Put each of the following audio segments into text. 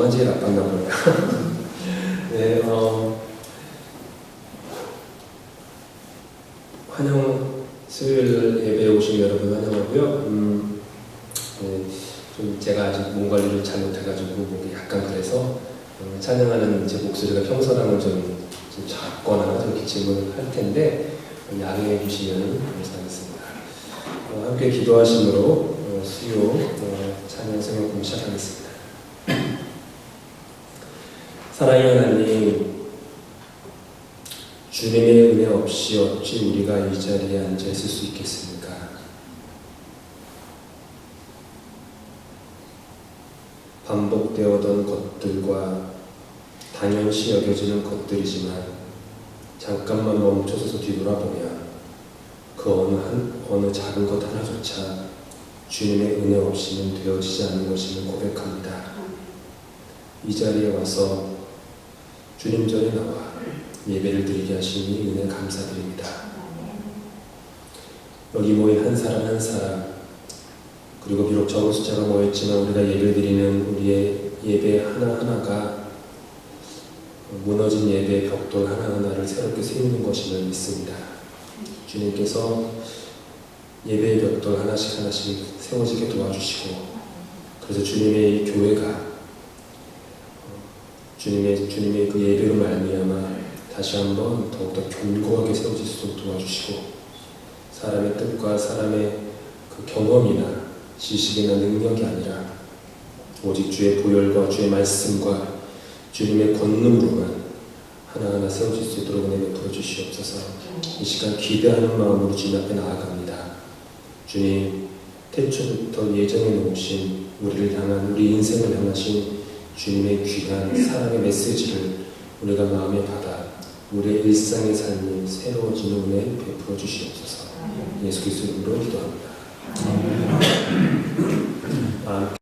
저만 제일 아팠나 보네요. 네, 환영, 수요일 예배에 오신 여러분 환영하고요. 네, 좀 제가 아직 몸 관리를 잘못해가지고 목이 약간 그래서 찬양하는 제 목소리가 평소랑은 좀 작거나 좀 기침을 할 텐데 양해해 주시면 감사하겠습니다. 함께 기도하심으로 수요 찬양 성경품 시작하겠습니다. 사랑의 하나님, 주님의 은혜 없이 어찌 우리가 이 자리에 앉아 있을 수 있겠습니까? 반복되어던 것들과 당연시 여겨지는 것들이지만 잠깐만 멈춰서서 뒤돌아보면 그 어느 작은 것 하나조차 주님의 은혜 없이는 되어지지 않는 것임을 고백합니다. 이 자리에 와서 주님 전에 나와 예배를 드리게 하시니 은혜 감사드립니다. 여기 모인 한 사람 한 사람, 그리고 비록 적은 숫자가 모였지만 우리가 예배 드리는 우리의 예배 하나하나가 무너진 예배의 벽돌 하나하나를 새롭게 세우는 것임을 믿습니다. 주님께서 예배의 벽돌 하나씩 하나씩 세워지게 도와주시고, 그래서 주님의 이 교회가 주님의 그 예배로 말미암아 다시 한번 더욱더 견고하게 세워질 수 있도록 도와주시고, 사람의 뜻과 사람의 그 경험이나 지식이나 능력이 아니라 오직 주의 보혈과 주의 말씀과 주님의 권능으로만 하나하나 세워질 수 있도록 은혜 베풀어 주시옵소서. 이 시간 기대하는 마음으로 주님 앞에 나아갑니다. 주님, 태초부터 예정해 놓으신 우리를 향한, 우리 인생을 향하신 주님의 귀한 사랑의 메시지를 우리가 마음에 받아 우리의 일상의 삶이 새로워지는 은혜 베풀어 주시옵소서. 예수 그리스도 이름으로 기도합니다. 아멘.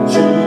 주께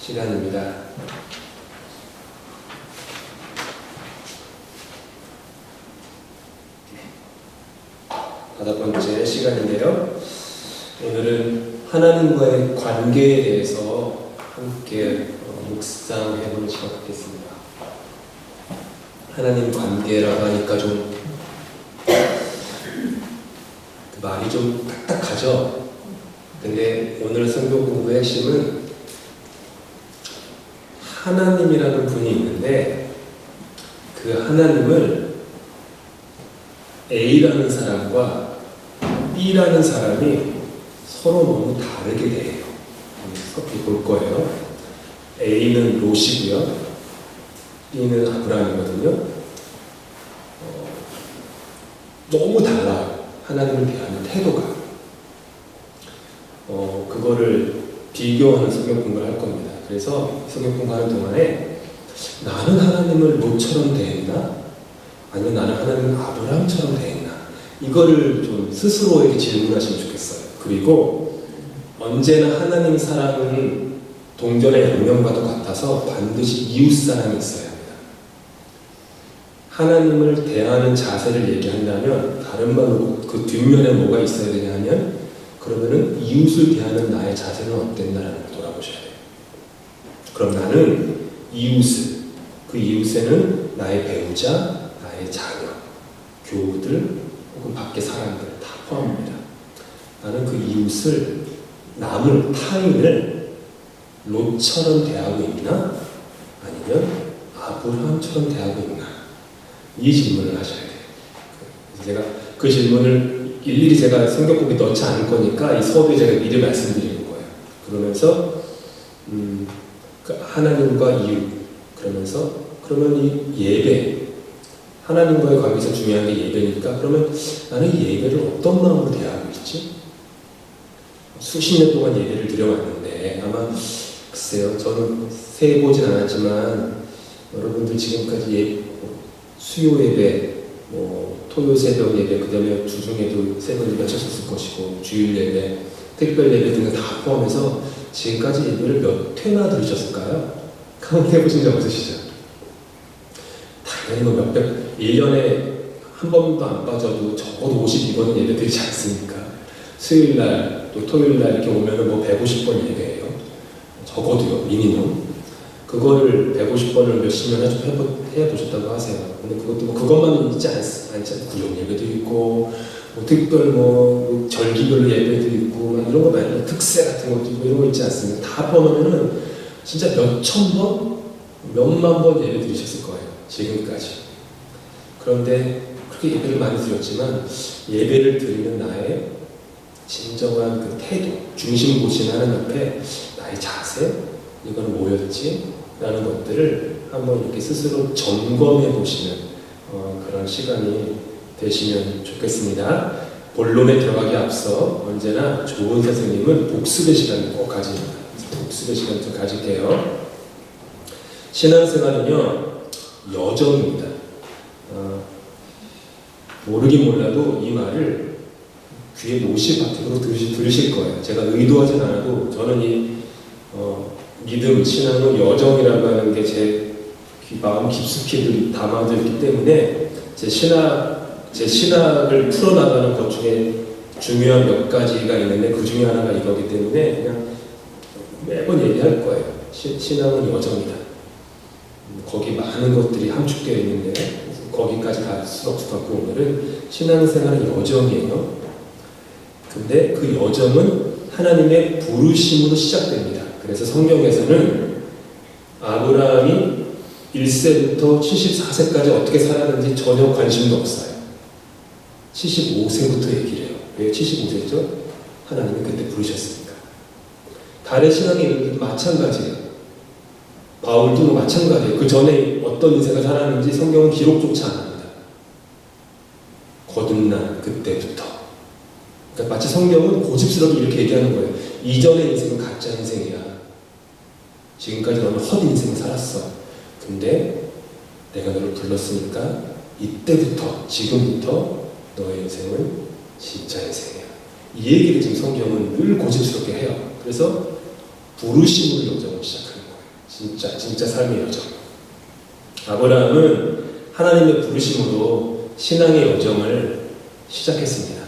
시간입니다. 다섯 번째 시간인데요. 오늘은 하나님과의 관계에 대해서 함께 묵상해보는 시간 갖겠습니다. 하나님 관계라고 하니까 좀 말이 좀 딱딱하죠? 근데 오늘 성경 공부의 핵심은 하나님이라는 분이 있는데 그 하나님을 A라는 사람과 B라는 사람이 서로 너무 다르게 대해요. 그래서 볼 거예요. A는 롯이고요. B는 아브라함이거든요. 너무 달라요. 하나님을 대하는 태도가. 그거를 비교하는 성경 공부를 할 겁니다. 그래서 성경 공부하는 동안에 나는 하나님을 롯처럼 대했나? 아니면 나는 하나님을 아브라함처럼 대했나? 이거를 좀 스스로에게 질문하시면 좋겠어요. 그리고 언제나 하나님 사랑은 동전의 양면과도 같아서 반드시 이웃 사랑이 있어야 합니다. 하나님을 대하는 자세를 얘기한다면 다른 말로 그 뒷면에 뭐가 있어야 되냐 하면 그러면은 이웃을 대하는 나의 자세는 어땠나라는 걸 돌아보셔야 돼요. 그럼 나는 이웃을, 그 이웃에는 나의 배우자, 나의 자녀, 교우들 혹은 밖의 사람들 다 포함합니다. 나는 그 이웃을, 남을, 타인을 롯처럼 대하고 있나? 아니면 아브라함처럼 대하고 있나? 이 질문을 하셔야 돼요. 그래서 제가 그 질문을 일일이 제가 성경 공부에 넣지 않을 거니까 이 수업에 제가 미리 말씀드리는 거예요. 그러면서 그 하나님과 이웃, 그러면서 그러면 이 예배, 하나님과의 관계에서 중요한 게 예배니까 그러면 나는 이 예배를 어떤 마음으로 대하고 있지? 수십 년 동안 예배를 드려왔는데 아마 글쎄요, 저는 세 보진 않았지만 여러분들 지금까지 수요 예배, 토요 새벽 예배, 그 다음에 주중에도 세 번 예배 하셨을 것이고 주일 예배, 특별 예배 등을 다 포함해서 지금까지 예배를 몇 회나 들으셨을까요? 카운트 해보신 적 없으시죠? 당연히 몇백, 1년에 한 번도 안 빠져도 적어도 52번은 예배 드리지 않습니까? 수요일날, 또 토요일날 이렇게 오면은 150번 예배예요. 적어도요, 미니멈. 그거를 150번을 몇십 년 해보셨다고 하세요. 근데 그것도 그것만 있지 않잖아요. 구역 예배도 있고, 특별 절기별로 예배도 있고, 이런 거 말고 특세 같은 것도 있고, 이런 거 있지 않습니까? 다 포함하면은 진짜 몇천 번, 몇만 번 예배 드리셨을 거예요. 지금까지. 그런데 그렇게 예배를 많이 드렸지만, 예배를 드리는 나의 진정한 그 태도, 중심 보시는 옆에 나의 자세, 이건 뭐였지? 라는 것들을 한번 이렇게 스스로 점검해 보시는 그런 시간이 되시면 좋겠습니다. 본론에 들어가기 앞서 언제나 좋은 선생님은 복습의 시간을 꼭 가집니다. 복습의 시간을 좀 가질게요. 신앙생활은요, 여정입니다. 모르긴 몰라도 이 말을 귀에 못이 박히도록 들으실 거예요. 제가 의도하진 않아도 저는 이 믿음, 신앙은 여정이라고 하는 게 제 마음 깊숙이 담아져 있기 때문에 제 신학을 풀어나가는 것 중에 중요한 몇 가지가 있는데 그 중에 하나가 이거기 때문에 그냥 매번 얘기할 거예요. 신앙은 여정이다. 거기 많은 것들이 함축되어 있는데 거기까지 갈수록 갖고 오늘은 신앙생활은 여정이에요. 근데 그 여정은 하나님의 부르심으로 시작됩니다. 그래서 성경에서는 아브라함이 1세부터 74세까지 어떻게 살았는지 전혀 관심도 없어요. 75세부터 얘기를 해요. 왜 75세죠? 하나님이 그때 부르셨으니까. 다른 신앙의 이름도 마찬가지예요. 바울도 마찬가지예요. 그 전에 어떤 인생을 살았는지 성경은 기록조차 안 합니다. 거듭난 그때부터. 그러니까 마치 성경은 고집스럽게 이렇게 얘기하는 거예요. 이전의 인생은 가짜 인생이야. 지금까지 너는 헛 인생을 살았어. 근데 내가 너를 불렀으니까 이때부터, 지금부터 너의 인생은 진짜 인생이야. 이 얘기를 지금 성경은 늘 고집스럽게 해요. 그래서 부르심으로 여정을 시작하는 거예요. 진짜 삶의 여정. 아브라함은 하나님의 부르심으로 신앙의 여정을 시작했습니다.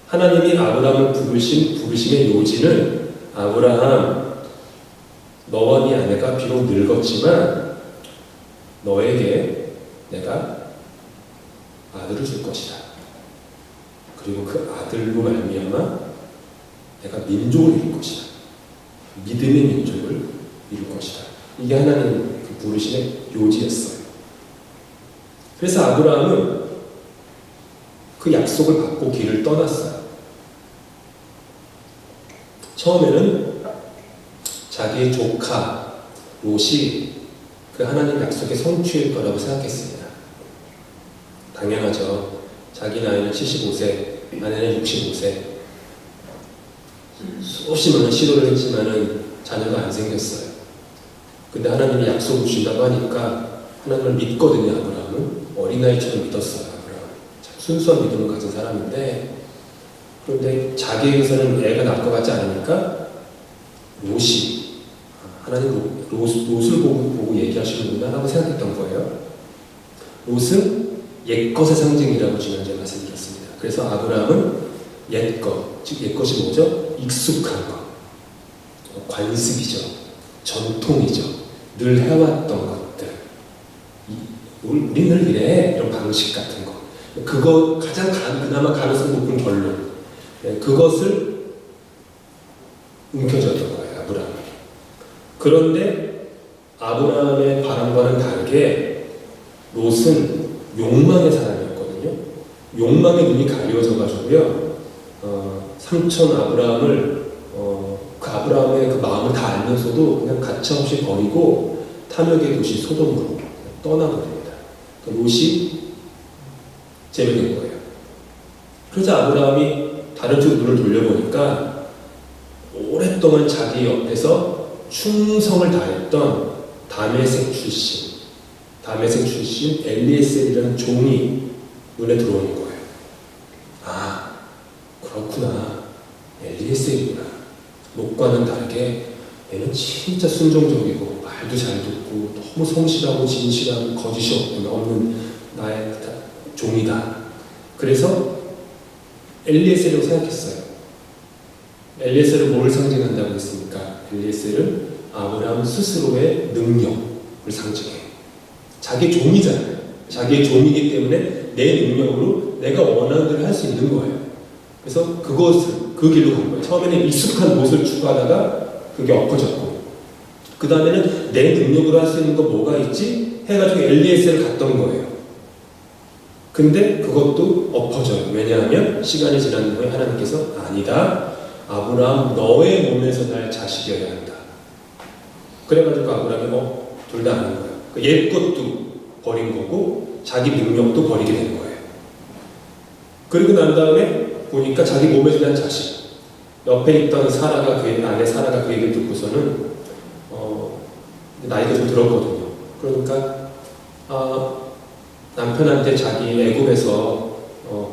하나님이 아브라함을 부르심의 요지는 아브라함, 너와 네 아내가 비록 늙었지만 너에게 내가 아들을 줄 것이다. 그리고 그 아들로 말미암아 내가 민족을 이룰 것이다. 믿음의 민족을 이룰 것이다. 이게 하나님 그 부르심의 요지였어요. 그래서 아브라함은 그 약속을 받고 길을 떠났어요. 처음에는 자기의 조카 롯이 그 하나님 약속의 성취일 거라고 생각했습니다. 당연하죠. 자기 나이는 75세, 아내는 65세. 수없이 많은 시도를 했지만은 자녀가 안 생겼어요. 근데 하나님이 약속을 주신다고 하니까 하나님을 믿거든요. 아브라함은 어린아이처럼 믿었어요. 아브라함 참 순수한 믿음을 가진 사람인데, 그런데 자기에게서는 애가 낳을 것 같지 않으니까 롯이 하나님 롯을 보고 얘기하시는구나 라고 생각했던 거예요. 롯은 옛것의 상징이라고 지난주에 말씀드렸습니다. 그래서 아브라함은 옛것, 즉 옛것이 뭐죠? 익숙한 것, 관습이죠, 전통이죠, 늘 해왔던 것들, 우리 늘 이래, 이런 방식 같은 거, 그거 가장 그나마 가능성 높은 결론, 그것을 움켜쥐었던 거예요, 아브라함. 그런데 아브라함의 바람과는 다르게 롯은 욕망의 사람이었거든요. 욕망의 눈이 가려져가지고요. 삼촌 아브라함을 그 아브라함의 그 마음을 다 알면서도 그냥 가차없이 버리고 탐욕의 도시 소돔으로 떠나버립니다. 그러니까 롯이 제외된 거예요. 그래서 아브라함이 다른 쪽으로 눈을 돌려보니까 오랫동안 자기 옆에서 충성을 다했던 다메섹 출신 엘리에셀이라는 종이 눈에 들어오는 거예요. 아, 그렇구나. 엘리에셀이구나. 롯과는 다르게 얘는 진짜 순종적이고 말도 잘 듣고 너무 성실하고 진실하고 거짓이 없는 나의 종이다. 그래서 엘리에셀이라고 생각했어요. 엘리에셀은 뭘 상징한다고 했습니까? 엘리에셀은 아브라함 스스로의 능력을 상징해요. 자기 종이잖아요. 자기의 종이기 때문에 내 능력으로 내가 원하는 대로 할 수 있는 거예요. 그래서 그 길로 간 거예요. 처음에는 익숙한 롯을 추구하다가 그게 엎어졌고, 그 다음에는 내 능력으로 할 수 있는 거 뭐가 있지? 해가지고 엘리에셀을 갔던 거예요. 근데 그것도 엎어져요. 왜냐하면 시간이 지난 후에 하나님께서 아니다. 아브라함 너의 몸에서 날 자식이어야 한다. 그래가지고 아브라함이 둘 다 아는 거예요. 옛 것도 버린 거고 자기 능력도 버리게 된 거예요. 그리고 난 다음에 보니까 자기 몸에서 난 자식, 옆에 있던 아내 사라가 그 얘기를 듣고서는 나이가 좀 들었거든요. 그러니까 남편한테 자기 애굽에서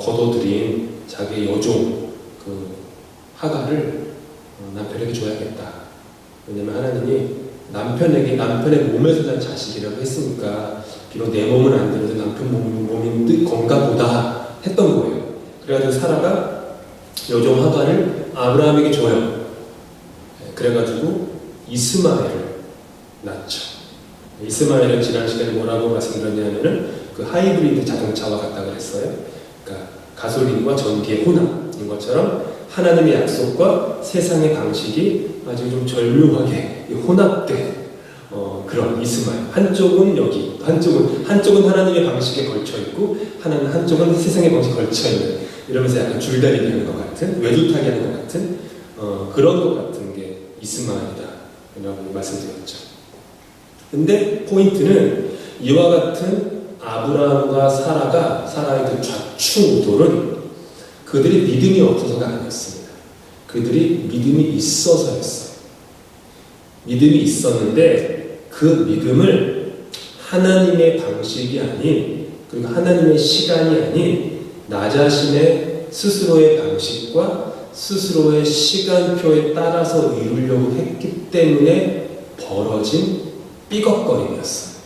거둬들인 자기 여종 그 하갈을 남편에게 줘야겠다. 왜냐면 하나님이 남편의 몸에서 난 자식이라고 했으니까 비록 내 몸은 안 되는데 남편 몸인 건가 보다 했던 거예요. 그래가지고 사라가 여종 하갈을 아브라함에게 줘요. 그래가지고 이스마엘을 낳죠. 이스마엘은 지난 시간에 뭐라고 말씀드렸냐면은 그 하이브리드 자동차와 같다 그랬어요. 그러니까 가솔린과 전기의 혼합인 것처럼 하나님의 약속과 세상의 방식이 아주 좀 절묘하게 혼합된 그런 이스마엘. 한쪽은 여기, 한쪽은 하나님의 방식에 걸쳐 있고, 한쪽은 세상의 방식에 걸쳐 있는, 이러면서 약간 줄다리기 하는 것 같은, 외줄타기 하는 것 같은 그런 것 같은 게 이스마엘이다라고 말씀드렸죠. 근데 포인트는 이와 같은 아브라함과 사라의 그 좌충우돌은 그들이 믿음이 없어서가 아니었습니다. 그들이 믿음이 있어서였어요. 믿음이 있었는데 그 믿음을 하나님의 방식이 아닌, 그리고 하나님의 시간이 아닌 나 자신의 스스로의 방식과 스스로의 시간표에 따라서 이루려고 했기 때문에 벌어진 삐걱거림이었어요.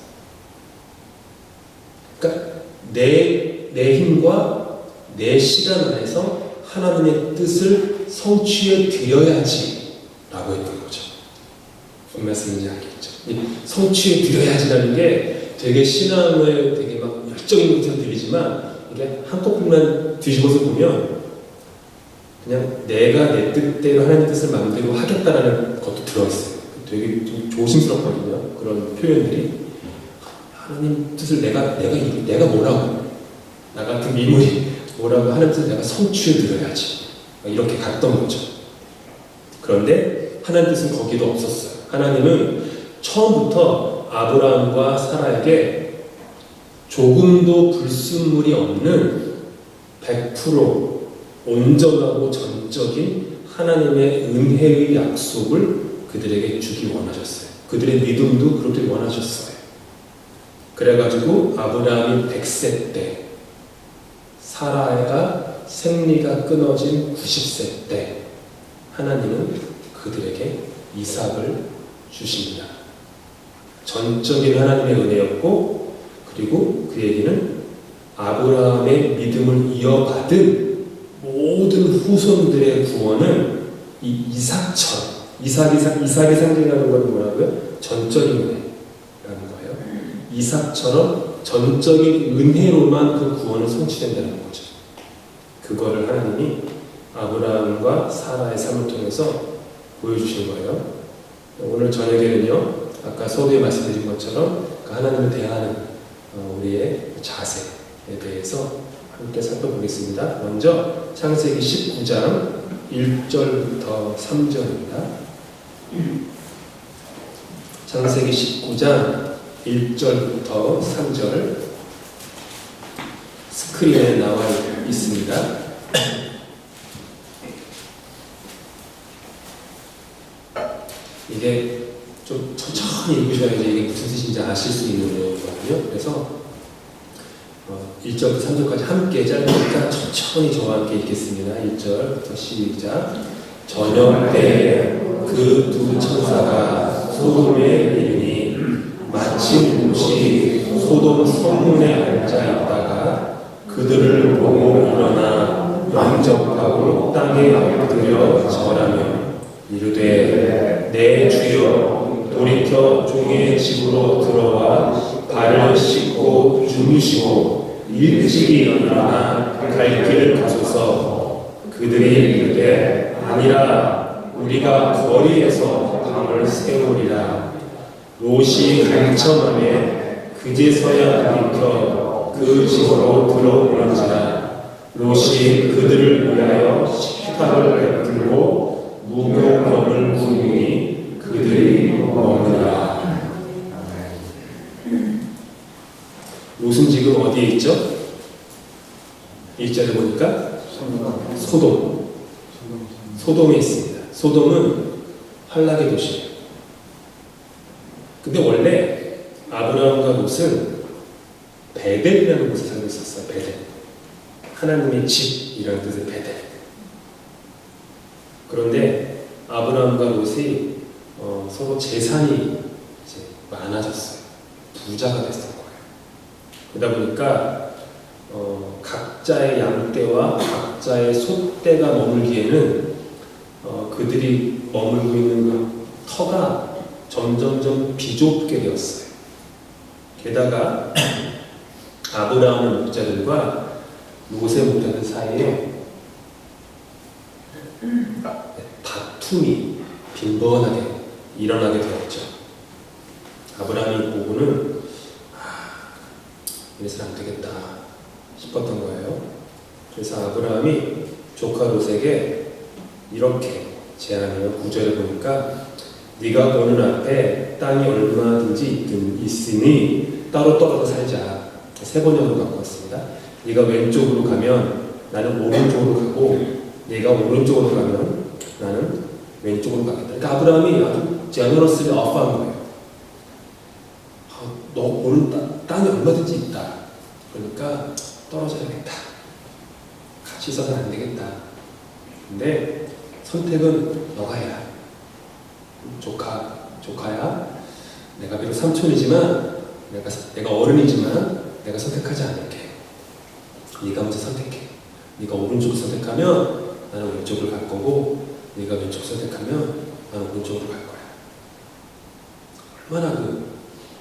그러니까 내 힘과 내 시간 안에서 하나님의 뜻을 성취해 드려야지 라고 했던 거죠. 무슨 말씀인지 알겠죠? 성취해 드려야지라는 게 되게 신앙을 되게 막 열정 있는 것처럼 들리지만 이게 한꺼풀만 뒤집어서 보면 그냥 내가 내 뜻대로 하나님 뜻을 마음대로 하겠다라는 것도 들어있어요. 되게 좀 조심스럽거든요. 그런 표현들이 하나님 뜻을 내가 뭐라고 나 같은 미물이 뭐라고 하나님 뜻을 내가 성취해 드려야지 이렇게 갔던 거죠. 그런데 하나님 뜻은 거기도 없었어요. 하나님은 처음부터 아브라함과 사라에게 조금도 불순물이 없는 100% 온전하고 전적인 하나님의 은혜의 약속을 그들에게 주기 원하셨어요. 그들의 믿음도 그렇게 원하셨어요. 그래가지고 아브라함이 100세 때, 사라가 생리가 끊어진 90세 때 하나님은 그들에게 이삭을 주십니다. 전적인 하나님의 은혜였고, 그리고 그에게는 아브라함의 믿음을 이어받은 모든 후손들의 구원은 이 이삭처럼, 이삭이 상징하는 건 뭐라고요? 전적인 은혜라는 거예요. 이삭처럼 전적인 은혜로만 그 구원을 성취된다는 거죠. 그거를 하나님이 아브라함과 사라의 삶을 통해서 보여주신 거예요. 오늘 저녁에는요, 아까 서두에 말씀드린 것처럼 하나님을 대하는 우리의 자세에 대해서 함께 살펴보겠습니다. 먼저 창세기 19장 1절부터 3절입니다. 창세기 19장 1절부터 3절 스크린에 나와 있습니다. 이게 좀 천천히 읽으셔야지 이게 무슨 뜻인지 아실 수 있는 내용이거든요. 그래서 1절부터 3절까지 함께 짧으니까 천천히 저와 함께 읽겠습니다. 1절부터 시작. 저녁 때에 그 두 천사가 소돔에 이르니 마침 롯이 소돔 성문에 앉아 있다가 그들을 보고 일어나 영접하고 땅에 엎드려 절하며 이르되 내 주여 돌이켜 종의 집으로 들어와 발을 씻고 주무시고 일찍이 일어나 갈 길을 가소서. 그들이 이르되 아니라 우리가 거리에서 밤을 새우리라. 롯이 간청하며 그제서야 돌이켜 그 집으로 들어오는지라. 롯이 그들을 위하여 식탁을 베풀고 무교병을 부으니 그들이 먹으라. 롯은 지금 어디에 있죠? 1절을 보니까 소돔에 있습니다. 소돔은 환락의 도시예요. 근데 원래 아브라함과 롯은 베델이라는 곳에 살고 있었어요. 베델. 하나님의 집이라는 뜻의 베델. 그런데 아브라함과 롯이 서로 재산이 이제 많아졌어요. 부자가 됐을 거예요. 그러다 보니까 각자의 양떼와 각자의 소떼가 머물기에는 그들이 머물고 있는 그 터가 점점점 비좁게 되었어요. 게다가 아브라함의 목자들과 롯의 목자들 사이에 다툼이 빈번하게 일어나게 되었죠. 아브라함이 보고는 이래서는 안 되겠다 싶었던 거예요. 그래서 아브라함이 조카 롯에게 이렇게 제안해요. 9절을 보니까 네가 보는 앞에 땅이 얼마든지 있으니 따로 떨어져 살자. 세 번역으로 갖고 왔습니다. 네가 왼쪽으로 가면 나는 오른쪽으로 가고 네가 오른쪽으로 가면 나는 왼쪽으로 가겠다. 그러니까 아브라함이 아주 제너러스리 어퍼한 거예요. 너 보는 땅이 얼마든지 있다. 그러니까 떨어져야겠다. 같이 있어서는 안 되겠다. 근데 선택은 너가 해라. 조카 조카야, 내가 비록 삼촌이지만 내가 어른이지만 내가 선택하지 않을게. 네가 먼저 선택해. 네가 오른쪽을 선택하면 나는 왼쪽을 갈 거고, 네가 왼쪽 선택하면 나는 오른쪽으로 갈 거야. 얼마나 그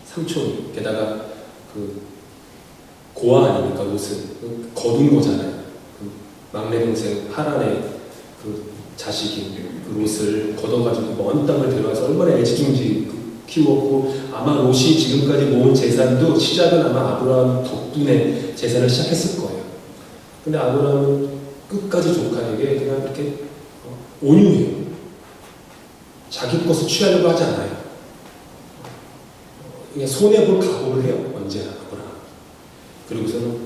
삼촌이, 게다가 그 고아 아닙니까? 옷은 거둔 거잖아요. 그 막내 동생 하란의 그 자식이 그 옷을 걷어가지고 먼 땅을 데려와서 얼마나 애지중지 키웠고, 아마 롯이 지금까지 모은 재산도 시작은 아마 아브라함 덕분에 재산을 시작했을 거예요. 근데 아브라함은 끝까지 조카에게 그냥 이렇게 온유해요. 자기 것을 취하려고 하지 않아요. 그냥 손해볼 각오를 해요. 언제나 아브라함. 그리고서는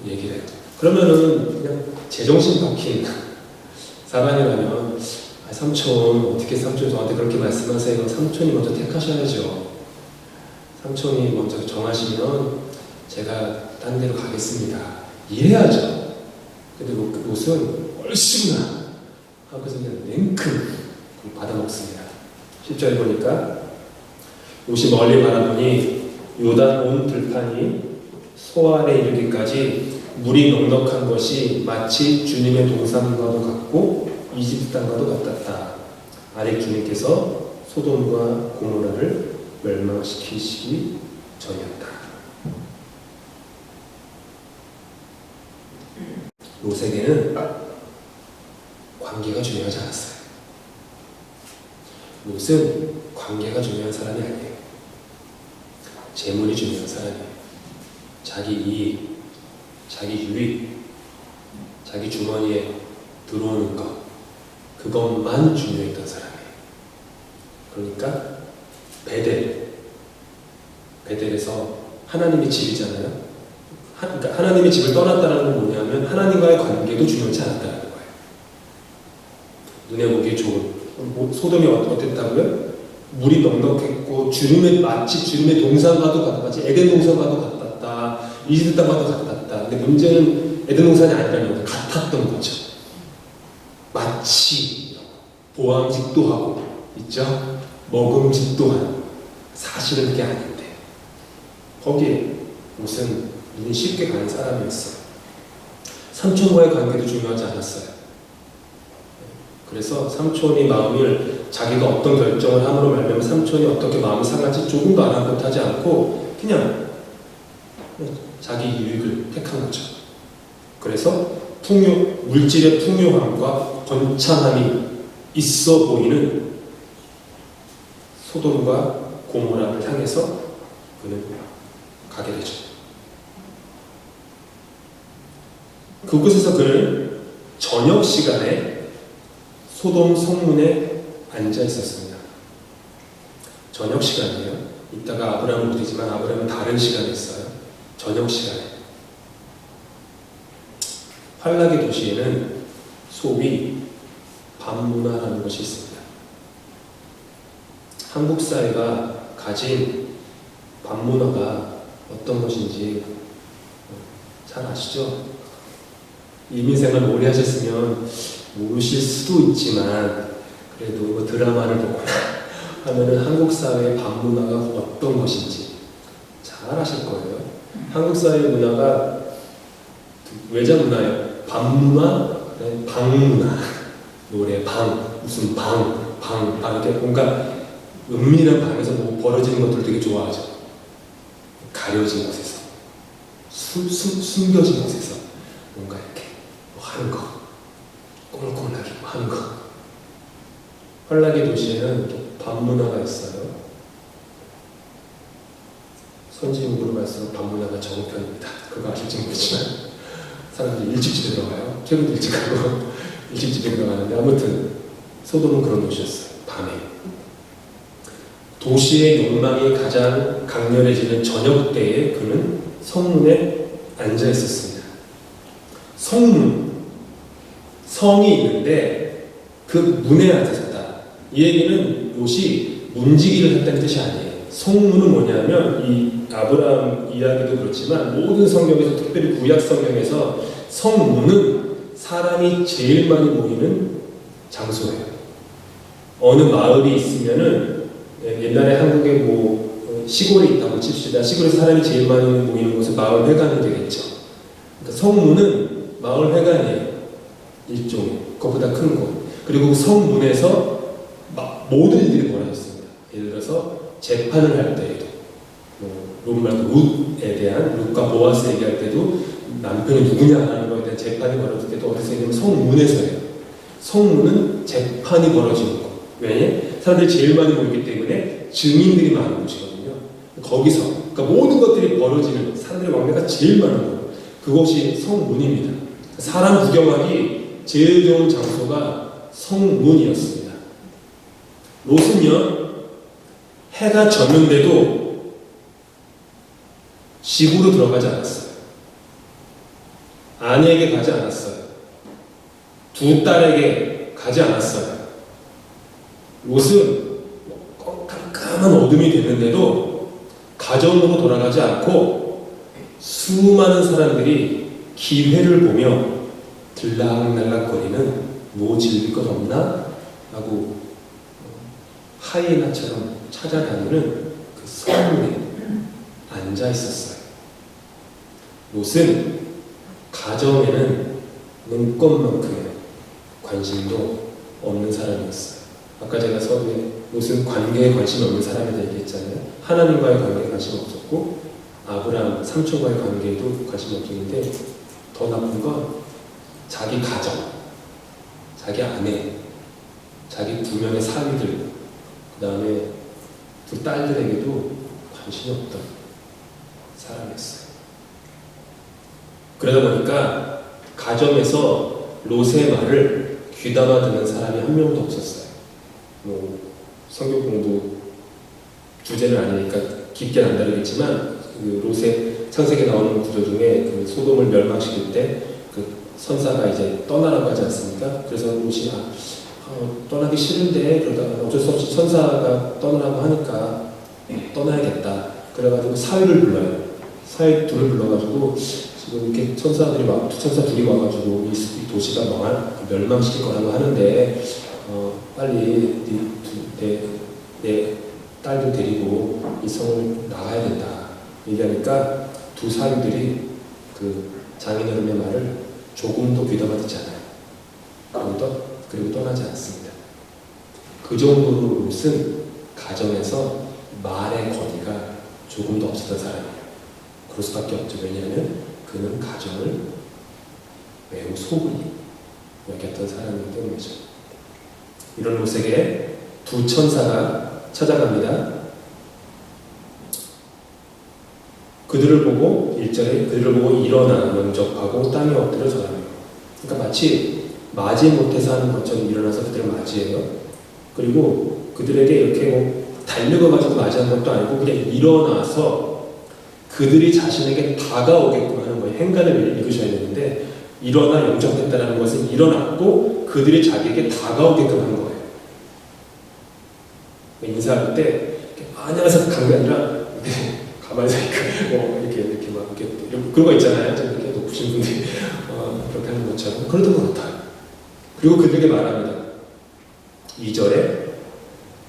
얘기를 해요. 그러면은 그냥 제정신 박힌 사람이라면, 삼촌, 어떻게 삼촌이 저한테 그렇게 말씀하세요? 삼촌이 먼저 택하셔야죠. 삼촌이 먼저 정하시면 제가 딴 데로 가겠습니다. 이래야죠. 근데 롯은 얼씨구나 하고서 그냥 냉큼 받아먹습니다. 10절에 보니까 롯이 멀리 바라보니 요단 온 들판이 소알에 이르기까지 물이 넉넉한 것이 마치 주님의 동산과도 같고 이집트 땅과도 같았다. 아직 주님께서 소돔과 고모라를 멸망시키시기 전이었다. 롯에게는 관계가 중요하지 않았어요. 롯은 관계가 중요한 사람이 아니에요. 재물이 중요한 사람이에요. 자기 이익, 자기 유익, 자기 주머니에 들어오는 것, 그것만 중요했던 사람이에요. 그러니까 베델에서 하나님의 집이잖아요. 그러니까 하나님의 집을 떠났다는 건 뭐냐면 하나님과의 관계도 중요하지 않았다는 거예요. 눈에 보기 좋은, 소돔이 어땠다고요? 물이 넉넉했고 마치 주님의 동산과도 같았지, 에덴 동산과도 같았다, 이집트 땅과도 같았다. 근데 문제는 에덴 동산이 아니라는 거예요. 같았던 거죠. 마치 보암직도 하고 있죠. 먹음직도 하고. 사실은 그게 아닌데 거기에 롯은 눈이 쉽게 가는 사람이었어요. 삼촌과의 관계도 중요하지 않았어요. 그래서 삼촌이 마음을, 자기가 어떤 결정을 함으로 말미암아 삼촌이 어떻게 마음이 상할지 조금도 아랑곳하지 않고 그냥 자기 유익을 택한 거죠. 그래서 물질의 풍요함과 번창함이 있어 보이는 소돔과 고모라를 향해서 그는 가게 되죠. 그곳에서 그는 저녁 시간에 소돔 성문에 앉아 있었습니다. 저녁 시간이에요. 이따가 아브라함을 드리지만 아브라함은 다른 시간에 있어요. 저녁 시간에. 활락의 도시에는 소위 밤문화라는 것이 있습니다. 한국 사회가 가진 밤문화가 어떤 것인지 잘 아시죠? 이민생활 오래 하셨으면 모르실 수도 있지만 그래도 뭐 드라마를 보거나 하면은 한국 사회의 밤문화가 어떤 것인지 잘 아실 거예요. 한국 사회의 문화가 외자 문화예요. 밤문화, 방문화, 노래 방, 무슨 방 이렇게 뭔가 은밀한 방에서 뭐 벌어지는 것들 되게 좋아하죠. 가려진 곳에서, 숨겨진 곳에서 뭔가 이렇게 뭐 하는 거, 꼬물꼬물하게 뭐 하는 거. 활락의 도시에는 이렇게 밤문화가 있어요. 선진국으로 갈수록 밤문화가 정편입니다. 그거 아실지 모르지만 사람들이 일찍 집에 들어가요. 퇴근도 일찍 하고 일찍 집에 들어가는데, 아무튼 소돔은 그런 도시였어요. 밤에 도시의 욕망이 가장 강렬해지는 저녁 때에 그는 성문에 앉아 있었습니다. 성문, 성이 있는데 그 문에 앉았다. 이 얘기는 롯이 문지기를 했다는 뜻이 아니에요. 성문은 뭐냐면, 이 아브라함 이야기도 그렇지만 모든 성경에서, 특별히 구약 성경에서 성문은 사람이 제일 많이 모이는 장소예요. 어느 마을이 있으면은 옛날에 한국에 시골이 있다고 칩시다. 시골에서 사람이 제일 많이 모이는 곳은 마을회관이 되겠죠. 그러니까 성문은 마을회관이에요. 일종의 그것보다 큰 곳. 그리고 성문에서 모든 일들이 벌어졌습니다. 예를 들어서 재판을 할 때에도 롯 말고 룻에 대한 룻과 보아스 얘기할 때도 남편이 누구냐라는 것에 대한 재판이 벌어질 때도 어디서 있냐면 성문에서예요. 성문은 재판이 벌어지는 곳. 왜? 사람들이 제일 많이 모이기 때문에 증인들이 많은 곳이거든요. 거기서 그러니까 모든 것들이 벌어지는 사람들의 왕래가 제일 많은 곳. 그곳이 성문입니다. 사람 구경하기 제일 좋은 장소가 성문이었습니다. 롯은요, 해가 졌는데도 집으로 들어가지 않았어요. 아내에게 가지 않았어요. 두 딸에게 가지 않았어요. 롯은 깜깜한 어둠이 되는데도 가정으로 돌아가지 않고 수많은 사람들이 기회를 보며 들락날락거리는 뭐 즐길 것 없나? 라고 하이에나처럼 찾아다니는 그 성문에 앉아 있었어요. 롯은 가정에는 눈꽃만큼의 관심도 없는 사람이었어요. 아까 제가 서두에 롯은 관계에 관심이 없는 사람이다 얘기했잖아요. 하나님과의 관계에 관심이 없었고 아브라함 삼촌과의 관계에도 관심이 없었는데 더 나쁜 건 자기 가정, 자기 아내, 자기 두 명의 사위들, 그 다음에 두 딸들에게도 관심이 없던 사람이었어요. 그러다 보니까 가정에서 롯의 말을 귀담아 듣는 사람이 한 명도 없었어요. 성경 공부 주제는 아니니까 깊게 안 다루겠지만 그 롯의 창세기에 나오는 구조 중에 그 소돔을 멸망시킬 때 그 선사가 이제 떠나라고 하지 않습니까? 그래서 롯이 떠나기 싫은데 그러다가 어쩔 수 없이 선사가 떠나라고 하니까 떠나야겠다. 그래가지고 사위를 불러요. 사위 둘을 불러가지고 지금 이렇게 천사들이 두 천사 둘이 와가지고 이 도시가 멸망시킬 거라고 하는데 빨리 내 딸들 데리고 이 성을 나가야 된다 얘기하니까 두 사위들이 그 장인어른의 말을 조금도 귀담아 듣지 않아요. 그리고 떠나지 않습니다. 그 정도로 롯은 가정에서 말의 거리가 조금도 없었던 사람이에요. 그럴 수밖에 없죠. 왜냐하면 그는 가정을 매우 소홀히 여겼던 사람이기 때문이죠. 이런 롯에게 두 천사가 찾아갑니다. 그들을 보고 1절에 그들을 보고 일어나 영접하고 땅에 엎드려 절하며, 그러니까 마치 맞이 못해서 하는 것처럼 일어나서 그들을 맞이해요. 그리고 그들에게 이렇게 달려가가지고 맞이한 것도 아니고 그냥 일어나서 그들이 자신에게 다가오게끔 하는 거예요. 행간을 읽으셔야 되는데 일어나 영접했다는 것은 일어났고 그들이 자기에게 다가오게끔 한 거예요. 인사할 때 안녕하세요 간 게 아니라 가만히 서 이렇게 막 이렇게 그런 거 있잖아요. 이렇게 높으신 분들이 그렇게 하는 것처럼 그러던 것 같아요. 그리고 그들에게 말합니다. 2절에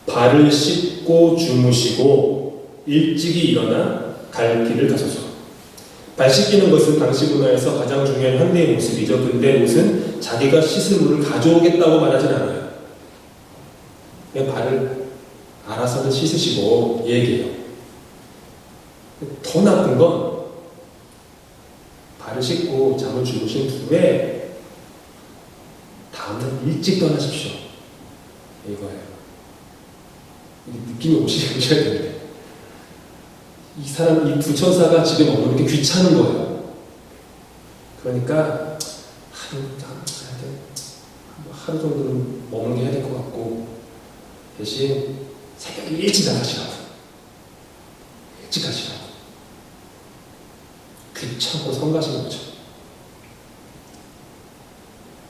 발을 씻고 주무시고 일찍이 일어나 갈 길을 가소서. 발 씻기는 것은 당시 문화에서 가장 중요한 현대의 모습이죠. 근데 롯은 자기가 씻을 물을 가져오겠다고 말하진 않아요. 그냥 발을 알아서는 씻으시고 얘기해요. 더 나쁜 건 발을 씻고 잠을 주무신 후에 다음날 일찍 떠나십시오. 이거예요. 느낌이 오셔야 되는데 이 두 천사가 집에 머무는 게 귀찮은 거예요. 그러니까 하루 정도는 머무르게 해야 될 것 같고 대신 새벽에 일찍 나가시라고. 일찍 가시라고. 귀찮고 성가신 거죠.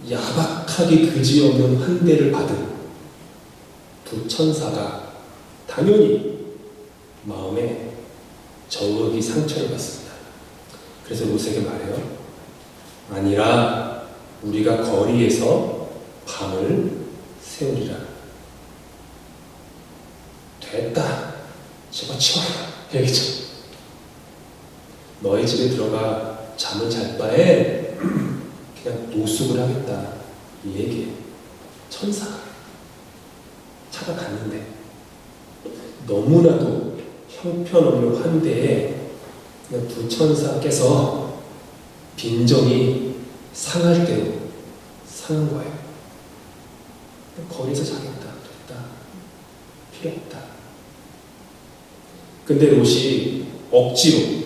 야박하게 그지없는 환대를 받은 두 천사가 당연히 마음에 저격이 상처를 받습니다. 그래서 롯에게 말해요. 아니라 우리가 거리에서 밤을 새우리라. 됐다, 집어치워라 얘기죠. 너희 집에 들어가 잠을 잘 바에 그냥 노숙을 하겠다 이 얘기예요. 천사가 차가 갔는데 너무나도 형편없는 환대에 그냥 두 천사께서 빈정이 상할 대로 상한 거예요. 거기서 자겠다, 됐다, 필요 없다. 근데 롯이 억지로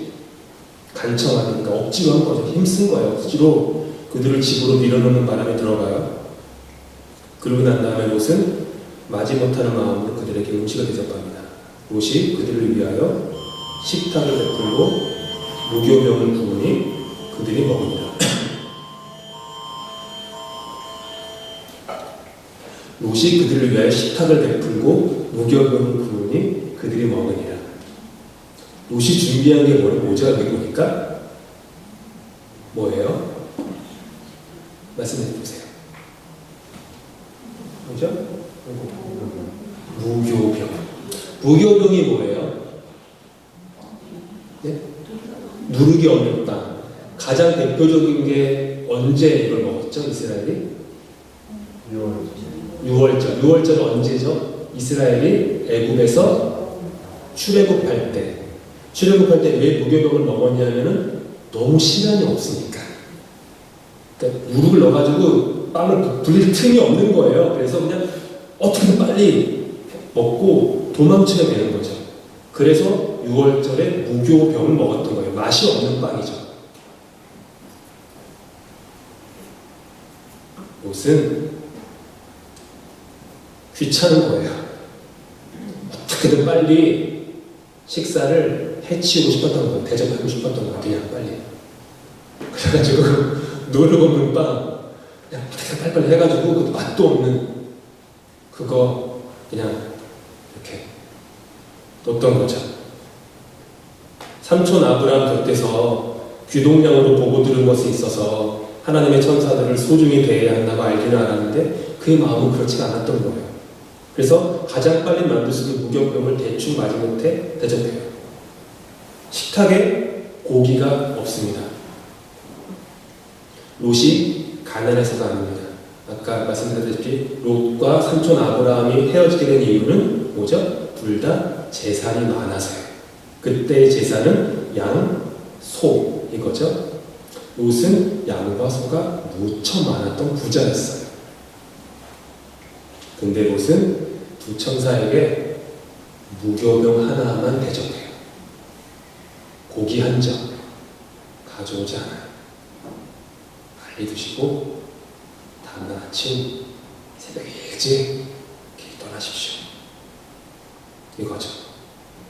간청하니까 억지로 한 거죠. 힘쓴 거예요. 억지로 그들을 집으로 밀어넣는 바람에 들어가요. 그러고 난 다음에 롯은 마지못하는 마음으로 그들에게 음식을 대접합니다. 롯이 그들을 위하여 식탁을 베풀고 무교병을 부으니 그들이 먹으니라. 롯이 그들을 위하여 식탁을 베풀고 무교병을 부으니 그들이 먹으니라. 롯이 준비한 게 뭐죠? 보니까 뭐예요? 말씀해 보세요. 뭐죠? 무교병. 무교병이 뭐예요? 네? 누룩이 없는 빵. 가장 대표적인 게 언제 이걸 먹었죠? 이스라엘이? 6월절. 6월절 언제죠? 이스라엘이 애굽에서 출애굽할 때. 출애굽할 때 왜 무교병을 먹었냐면은 너무 시간이 없으니까. 그러니까 누룩을 넣어가지고 빵을 불릴 틈이 없는 거예요. 그래서 그냥 어떻게든 빨리 먹고 도망쳐야 되는 거죠. 그래서 6월절에 무교병을 먹었던 거예요. 맛이 없는 빵이죠. 롯은 귀찮은 거예요. 어떻게든 빨리 식사를 해치우고 싶었던 거예요. 대접하고 싶었던 거예요. 그냥 빨리. 그래가지고 노력 없는 빵 그냥 어떻게 빨리빨리 해가지고 그 맛도 없는 그거 그냥 이렇게 놓던 거죠. 삼촌 아브라함 곁에서 귀동냥으로 보고 들은 것이 있어서 하나님의 천사들을 소중히 대해야 한다고 알기는 알았는데 그의 마음은 그렇지가 않았던 거예요. 그래서 가장 빨리 만들 수 있는 무교병을 대충 마지못해 대접해요. 식탁에 고기가 없습니다. 롯이 가난해서가 아닙니다. 아까 말씀드렸다시피 롯과 삼촌 아브라함이 헤어지게 된 이유는 뭐죠? 둘 다 재산이 많아서요. 그때의 재산은 양, 소 이거죠. 롯은 양과 소가 무척 많았던 부자였어요. 근데 롯은 두 천사에게 무교병 하나만 대접해요. 고기 한 점 가져오지 않아요. 빨리 드시고 다음날 아침 새벽 일찍 떠나십시오. 이거죠.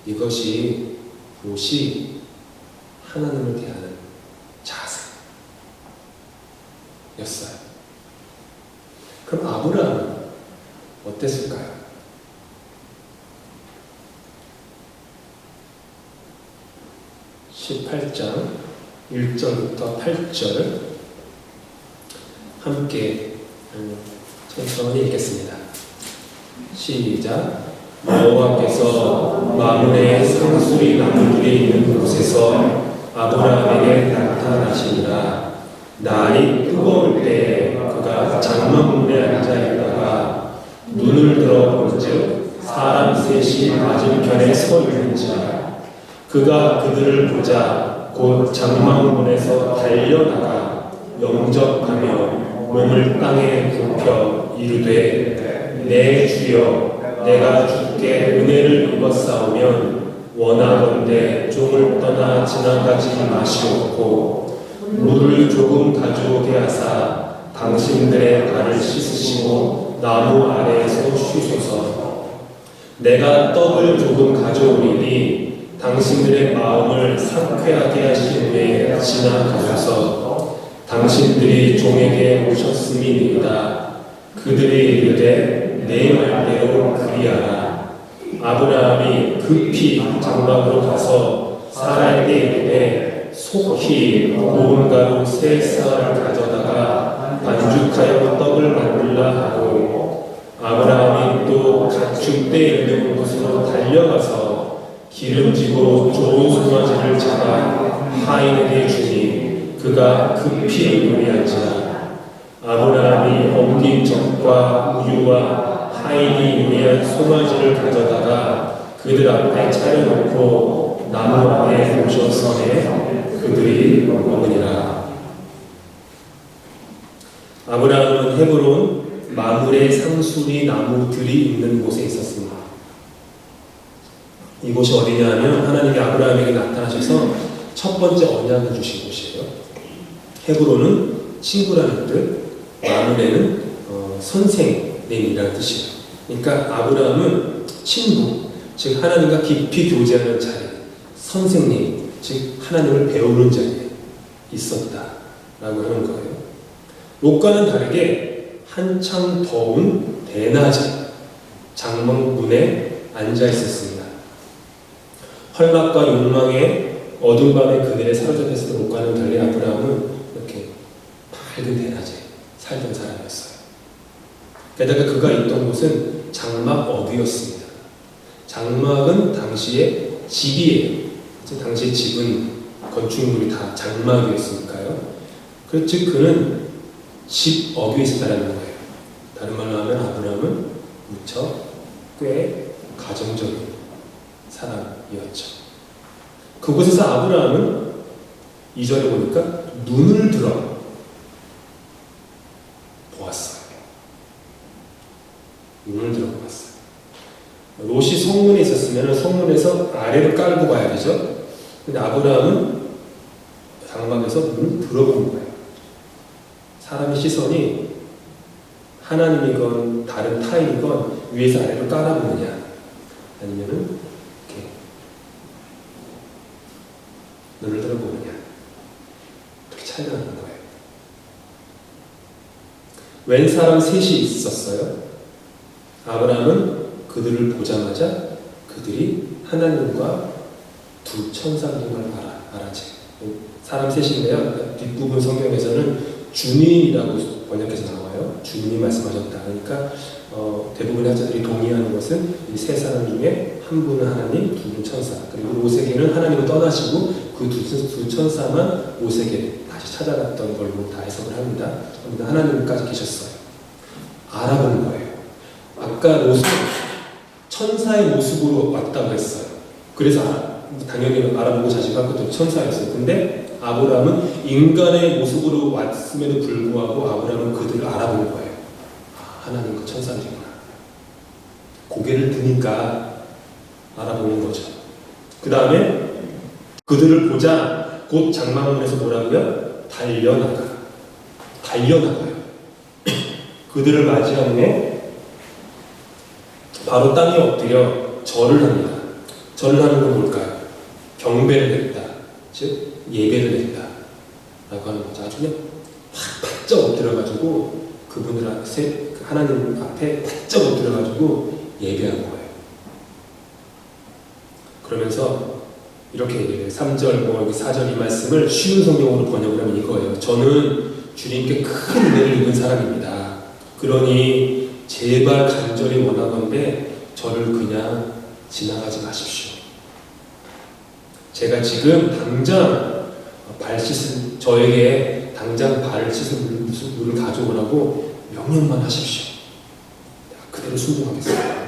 이것이 롯이 하나님을 대하는 자세였어요. 그럼 아브라함은 어땠을까요? 18장 1절부터 8절 함께 천천히 읽겠습니다. 시작. 여호와께서 마므레의 상수리 나무들이 있는 곳에서 아브라함에게 나타나시니라. 날이 뜨거울 때 그가 장막문에 앉아있다가 눈을 들어 본즉 사람 셋이 맞은편에 서 있는지라. 그가 그들을 보자 곧 장막문에서 달려나가 영접하며 몸을 땅에 굽혀 이르되 내 주여 내가 주께 은혜를 입었사오면 원하건대 종을 떠나 지나가지 마시옵고 물을 조금 가져오게 하사 당신들의 발을 씻으시고 나무 아래에서 쉬소서. 내가 떡을 조금 가져오리니 당신들의 마음을 상쾌하게 하신 후에 지나가소서. 당신들이 종에게 오셨음이니이다. 그들이 이르되 내 말대로 그리하라. 아브라함이 급히 장막으로 가서 사라에게 이르되 속히 고운 가루 세 쌍을 가져다가 반죽하여 떡을 만들라 하고 아브라함이 또 가축대 있는 곳으로 달려 달려가서 기름지고 좋은 송아지를 잡아 하인에게 주니 그가 급히 요리한지라. 아브라함이 엉긴 젖과 우유와 하인이 요리한 송아지를 가져다가 그들 앞에 차려놓고 나무 아래 모셨으에 그들이 먹으니라. 아브라함은 헤브론 마므레 상수리 나무들이 있는 곳에 있었습니다. 이곳이 어디냐 하면 하나님이 아브라함에게 나타나셔서 첫 번째 언약을 주신 곳이에요. 헤브론은 친구라는 뜻, 마므레는 선생님이라는 뜻이에요. 그러니까 아브라함은 친구, 즉 하나님과 깊이 교제하는 자리, 선생님, 즉 하나님을 배우는 자리에 있었다라고 하는 거예요. 롯과는 다르게 한창 더운 대낮에 장막문에 앉아 있었습니다. 헐락과 욕망의 어두운 밤에 그들의 사로잡혔을 때 롯과는 달리 아브라함은 이렇게 밝은 대낮에 살던 사람이었어요. 게다가 그가 있던 곳은 장막 어귀였습니다. 장막은 당시의 집이에요. 당시의 집은 건축물이 다 장막이었으니까요. 즉 그는 집 어귀에 있었다는 거예요. 다른 말로 하면 아브라함은 무척 꽤 가정적인 사람이었죠. 그곳에서 아브라함은 2절에 보니까 눈을 들어 보았어요. 눈을 들어 보았어요. 롯이 성문에 있었으면 성문에서 아래로 깔고 가야 되죠. 근데 아브라함은 장막에서 눈을 들어본 거예요. 사람의 시선이 하나님이건 다른 타인이건 위에서 아래로 깔아보느냐 아니면은 이렇게 눈을 들어보느냐, 그렇게 차이가 나는 거예요. 웬 사람 셋이 있었어요. 아브라함은 그들을 보자마자 그들이 하나님과 두 천사인 걸 알았지. 사람 셋인데요. 뒷부분 성경에서는 주님이라고 번역해서 나와요. 주님이 말씀하셨다. 그러니까 대부분의 학자들이 동의하는 것은 이 세 사람 중에 한 분은 하나님, 두 분은 천사. 그리고 오세계는 하나님을 떠나시고 그 두 천사만 오세계 다시 찾아갔던 걸로 다 해석을 합니다. 하나님까지 계셨어요. 알아본 거예요. 아까 롯은 천사의 모습으로 왔다고 했어요. 그래서 당연히 알아보고 자신과 그것도 천사였어요. 근데 아브라함은 인간의 모습으로 왔음에도 불구하고 아브라함은 그들을 알아본 거예요. 하나님 그 천사들이구나. 고개를 드니까 알아보는 거죠. 그 다음에 그들을 보자 곧 장막문에서 뭐라고요? 달려나가요. 그들을 맞이한 후에 바로 땅에 엎드려 절을 합니다. 절을 하는 건 뭘까요? 경배를 했다. 즉 예배를 했다 라고 하는 거죠. 아주 그냥 바짝 엎드려가지고 그분들 앞에 하나님 앞에 바짝 엎드려가지고 예배한 거예요. 그러면서 이렇게 얘기해요. 3절, 4절 이 말씀을 쉬운 성경으로 번역을 하면 이거예요. 저는 주님께 큰 은혜를 입은 사람입니다. 그러니 제발 간절히 원하건대 저를 그냥 지나가지 마십시오. 제가 지금 당장 저에게 당장 발을 씻은 물을 가져오라고 명령만 하십시오. 그대로 순종하겠습니다.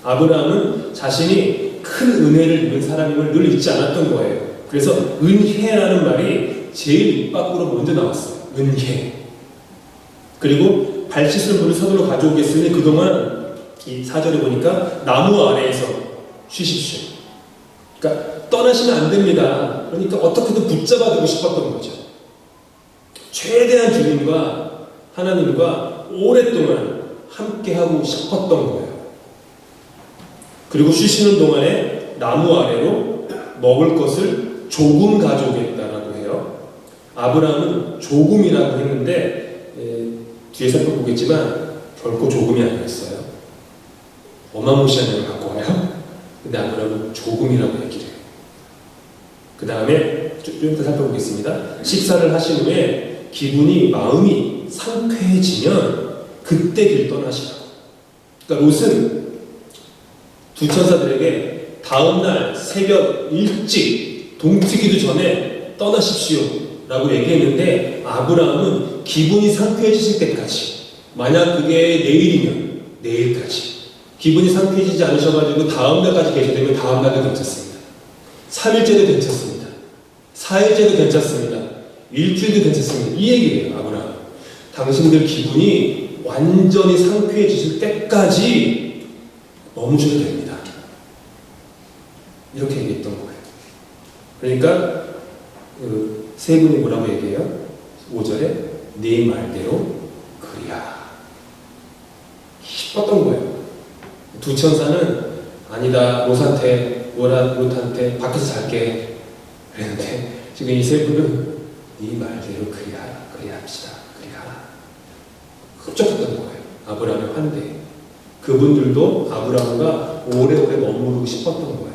아브라함은 자신이 큰 은혜를 입은 사람임을 늘 잊지 않았던 거예요. 그래서 은혜라는 말이 제일 입 밖으로 먼저 나왔어요. 은혜. 그리고 발 씻을 물을 서둘러 가져오겠으니 그동안 이 4절에 보니까 나무 아래에서 쉬십시오. 그러니까 떠나시면 안 됩니다. 그러니까 어떻게든 붙잡아 두고 싶었던 거죠. 최대한 주님과 하나님과 오랫동안 함께하고 싶었던 거예요. 그리고 쉬시는 동안에 나무 아래로 먹을 것을 조금 가져오겠다라고 해요. 아브라함은 조금이라고 했는데 뒤에 살펴보겠지만 결코 조금이 아니었어요. 어마무시한 양을 갖고 와요. 근데 아브라함은 조금이라고 얘기를 해요. 그 다음에 좀 이따 살펴보겠습니다. 식사를 하신 후에 마음이 상쾌해지면 그때 길 떠나시라고. 그러니까 롯은 두 천사들에게 다음날 새벽 일찍 동트기도 전에 떠나십시오 라고 얘기했는데 아브라함은 기분이 상쾌해지실 때까지, 만약 그게 내일이면 내일까지, 기분이 상쾌해지지 않으셔가지고 다음날까지 계셔되면 다음날도 괜찮습니다. 3일째도 괜찮습니다. 4일째도 괜찮습니다. 일주일도 괜찮습니다. 이 얘기예요. 아브라함, 당신들 기분이 완전히 상쾌해지실 때까지 멈춰도 됩니다. 이렇게 얘기했던 거예요. 그러니까 세 분이 뭐라고 얘기해요? 5절에 네 말대로 그리야. 기뻤던 거예요. 두 천사는 아니다, 롯한테 밖에서 잘게 그랬는데, 지금 이 세 분은 네 말대로 그리야 합시다. 그리야. 흡족했던 거예요. 아브라함의 환대. 그분들도 아브라함과 오래오래 머무르고 싶었던 거예요.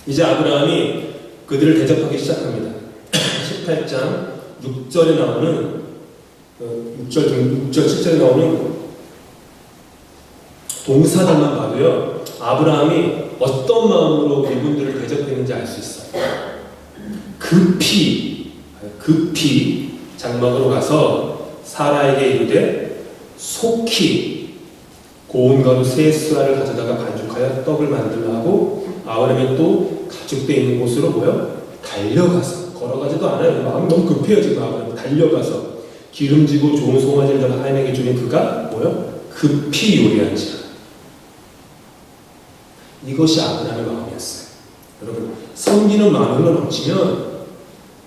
이제 아브라함이 그들을 대접하기 시작합니다. 18장 6절에 나오는 6절, 7절에 나오는 동사들만 봐도요, 아브라함이 어떤 마음으로 이분들을 대접했는지 알 수 있어요. 급히 장막으로 가서 사라에게 이르되 속히 고운 가루 세 숟갈을 가져다가 반죽하여 떡을 만들라 하고, 아브라함이 또 가축대 있는 곳으로 달려가서, 걸어가지도 않아요. 마음이 너무 급해요. 지금 아브라함이 달려가서 기름지고 좋은 송아지를 다가 하나님에게 주니 그가 급히 요리한지라. 이것이 아브라함의 마음이었어요. 여러분, 섬기는 마음으로 넘치면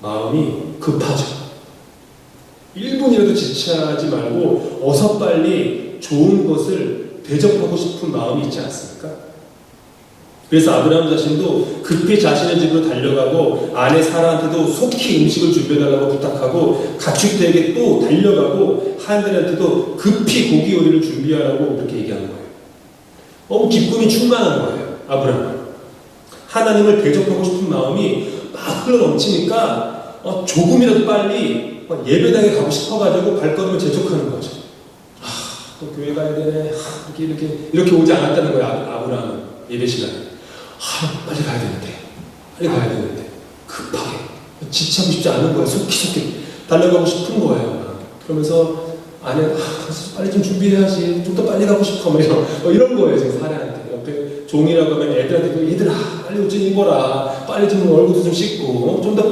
마음이 급하죠. 1분이라도 지체하지 말고 어서 빨리 좋은 것을 대접하고 싶은 마음이 있지 않습니까? 그래서 아브라함 자신도 급히 자신의 집으로 달려가고 아내 사라한테도 속히 음식을 준비해달라고 부탁하고 가축들에게 또 달려가고 하인들한테도 급히 고기 요리를 준비하라고 이렇게 얘기하는 거예요. 너무 기쁨이 충만한 거예요. 아브라함, 하나님을 대접하고 싶은 마음이 막 흘러넘치니까 조금이라도 빨리 예배당에 가고 싶어가지고 발걸음을 재촉하는 거죠. 또 교회 가야 되네. 이렇게 오지 않았다는 거예요. 아브라함은 예배 시간에. 빨리 가야 되는데 급하게 지체하고 싶지 않은 거예요. 속히 달려가고 싶은 거예요. 그러면서 아내 빨리 좀 준비해야지, 좀 더 빨리 가고 싶어, 이런 거예요. 지금 사례한테 옆에 종이라고 하면 애들한테 얘들아 빨리 옷 좀 입어라, 빨리 좀 얼굴도 좀 씻고 좀 더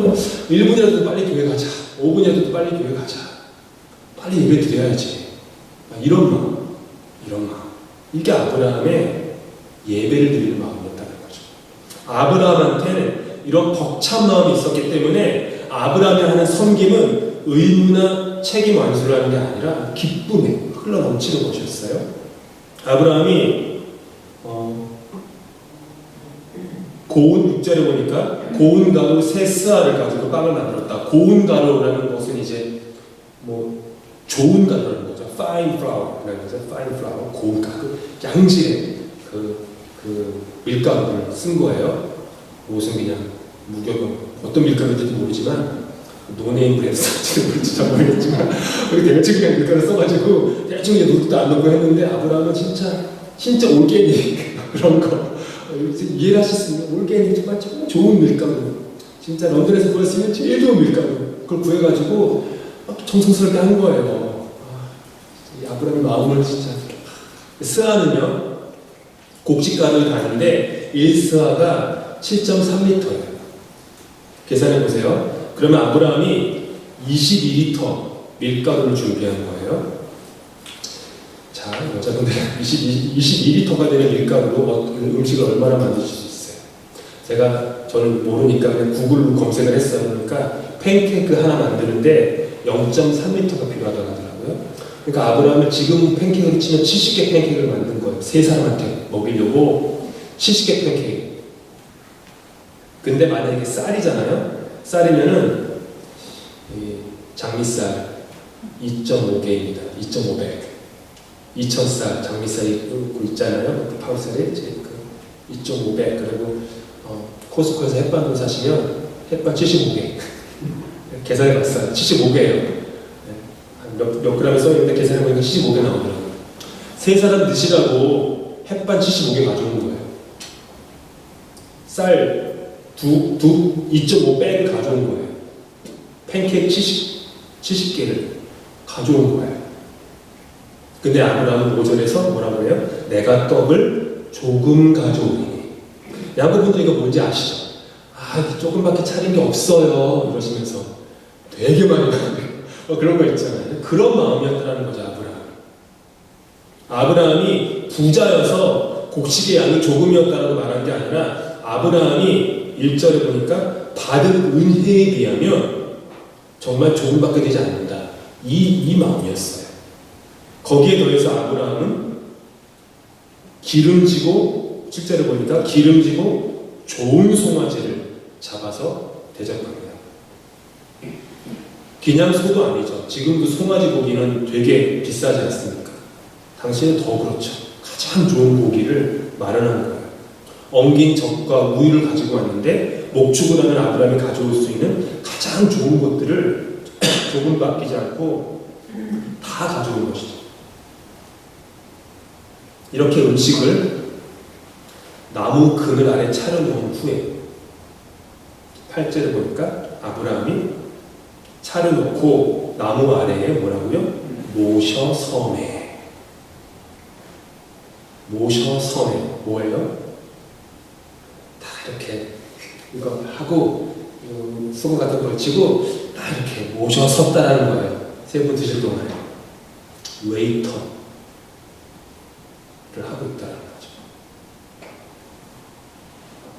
1분이라도 빨리 교회 가자, 5분이라도 빨리 교회 가자, 빨리 예배 드려야지, 이런 마음. 이게 아브라함의 예배를 드리는 마음이었다는 거죠. 아브라함한테는 이런 벅찬 마음이 있었기 때문에 아브라함이 하는 섬김은 의무나 책임 완수를 하는 게 아니라 기쁨에 흘러넘치는 것이었어요. 아브라함이 고운 6절에 보니까 고운 가루 세 스아를 가지고 빵을 만들었다. 고운 가루라는 것은 이제 좋은 가루라는 거죠. fine flour라는 거죠. fine flour, 고운 가루, 양질의 그 밀가루를 쓴 거예요. 무슨 그냥 무교병, 어떤 밀가루인지도 모르지만 노네임 브랜드인지도 모르지 잘 모르겠지만 그렇게 대충 그냥 밀가루 써가지고 대충 이제 누룩도 안 넣고 했는데, 아브라함은 진짜 올게닉 그런 거 이해를 하셨습니다. 올게닉 정말 좋은 밀가루, 진짜 런던에서 구할 수 있는 제일 좋은 밀가루, 그걸 구해가지고 정성스럽게 한 거예요. 이 아브라함의 마음을 진짜. 스아는요, 곡식가루의 단위인데 1스아가 7.3리터예요. 계산해 보세요. 그러면 아브라함이 22리터 밀가루를 준비한 거예요. 자, 여자분들 22리터가 되는 밀가루로 음식을 얼마나 만드실 수 있어요? 저는 모르니까 그냥 구글로 검색을 했어요. 그러니까 팬케이크 하나 만드는데 0.3리터가 필요하다고 하더라고요. 그러니까 아브라함은 지금 팬케이크를 치면 70개 팬케이크를 만든 거예요. 세 사람한테 먹이려고 70개 팬케이크. 근데 만약에 쌀이잖아요. 쌀이면은 장미쌀 2.5개입니다. 2.5배. 2,000쌀 장미쌀이 있잖아요. 그 파우쌀이 2.5배. 그리고 코스코에서 햇반으로 사시면 햇반 75개. 계산해봤어요. 75개예요. 몇 그램에 써있는데 계산해보니까 75개 나오더라고요. 세 사람 드시라고 햇반 75개 가져온 거예요. 쌀 2.5백을 가져온 거예요. 팬케이크 70개를 가져온 거예요. 근데 아브라함은 5절에서 뭐라고 해요? 내가 떡을 조금 가져오니. 야고보도 이거 뭔지 아시죠? 조금밖에 차린 게 없어요. 이러시면서 되게 많이 그런 거 있잖아요. 그런 마음이었다는 거죠, 아브라함이 부자여서 곡식의 양이 조금이었다라고 말한 게 아니라 아브라함이 1절에 보니까 받은 은혜에 비하면 정말 조금밖에 되지 않는다. 이 마음이었어요. 거기에 더해서 아브라함은 기름지고 7절에 보니까 기름지고 좋은 송아지를 잡아서 대접합니다. 그냥 소도 아니죠. 지금도 송아지 고기는 되게 비싸지 않습니까? 당시에는 더 그렇죠. 가장 좋은 고기를 마련하는 거예요. 엉긴 젖과 우유를 가지고 왔는데 목축을 하는 아브라함이 가져올 수 있는 가장 좋은 것들을 조금 아끼지 않고 다 가져온 것이죠. 이렇게 음식을 나무 그늘 아래 차려놓은 후에 8절에 보니까 아브라함이 차려놓고 나무 아래에 뭐라고요? 모셔 섬에. 뭐예요? 다 이렇게 이거 하고 수건 같은 거 걸치고 다 이렇게 모셔 섰다라는 거예요. 3분 드실 동안에 웨이터를 하고 있다는 거죠.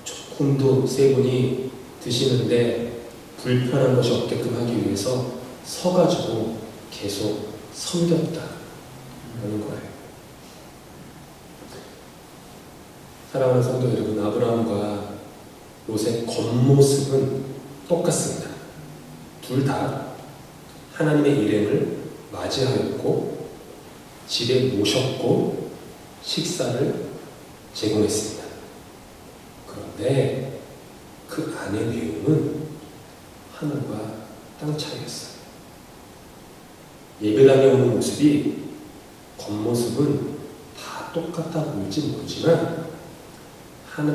조금도 3분이 드시는데 불편한 것이 없게끔 하기 위해서 서가지고 계속 섬겼다는 거예요. 사랑하는 성도 여러분, 아브라함과 롯의 겉모습은 똑같습니다. 둘 다 하나님의 일행을 맞이하였고 집에 모셨고 식사를 제공했습니다. 그런데 그 안의 내용은 하늘과 땅 차이였어요. 예배당에 오는 모습이 겉모습은 다 똑같아 보일지 모르지만